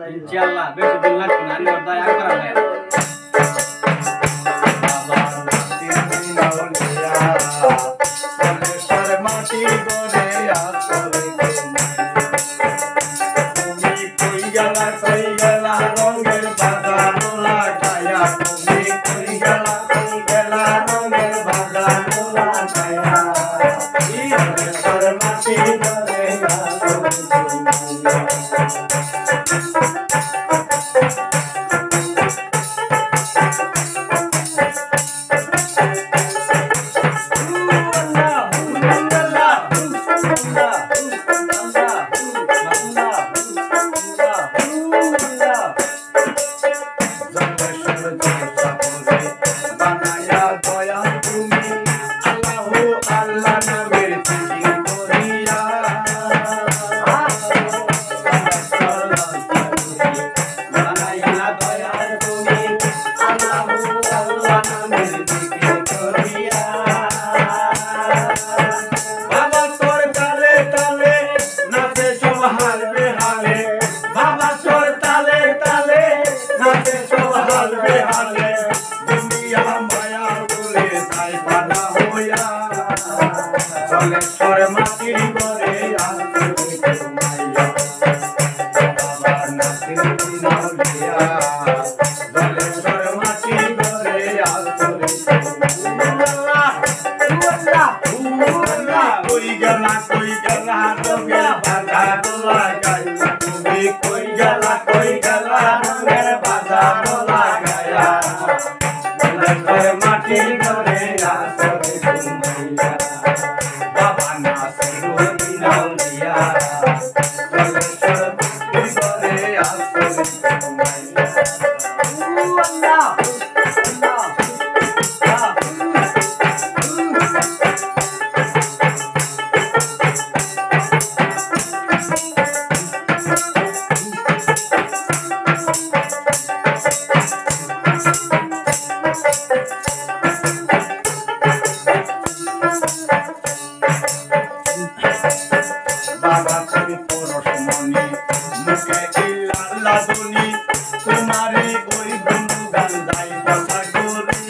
ইনশাআল্লাহ বেশি দিন লাগবে না আল্লাহর দয়া করা যায় মাটি গরে আসরে তুমি কই গেলা রঙের বাজার লাগায়া তুমি কই গেলা রঙের বাজার লাগায়া মাটি গরে মাটির ঘরে মাটির ঘরে বাবা না বাবা তুমি পরশমণি মুখে লাদুনি তোমারে ওই বন্ধু গান দাই কথা করি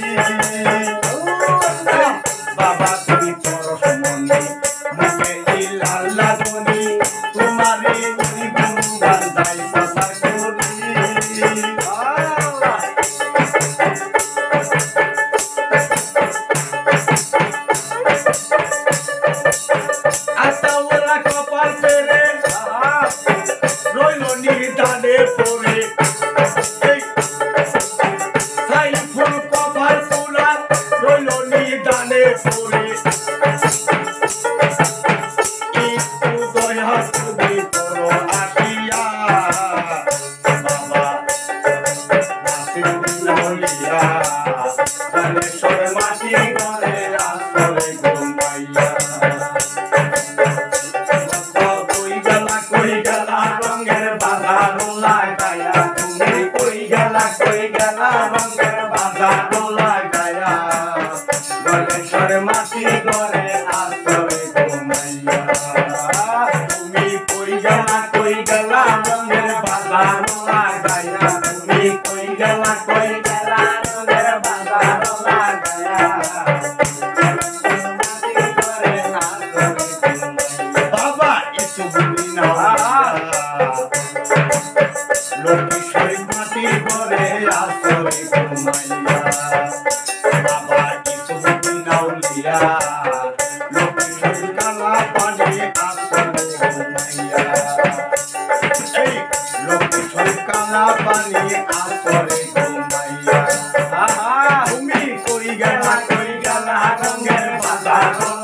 বাবা তুমি পরশমণি মুখে লাদুনি তোমারে ওই বন্ধু গান দাই কথা করি মাটি ঘরে আসরে ঘুমাইয়া তুমি কই গেলা রঙের বাজার লাগায়া তুমি কই গেলা রঙের বাজার লাগায়া বাবা একটু বলি না লক্ষ্মী মাটির ঘরে আসরে ঘুমাইয়া বাবা একটু বলি না লক্ষ্মী কালা পানি আসরে ঘুমাইয়া লক্ষ্মী কালা পানি আসরে ঘুমাইয়া তুমি কই গেলা রঙের বাজার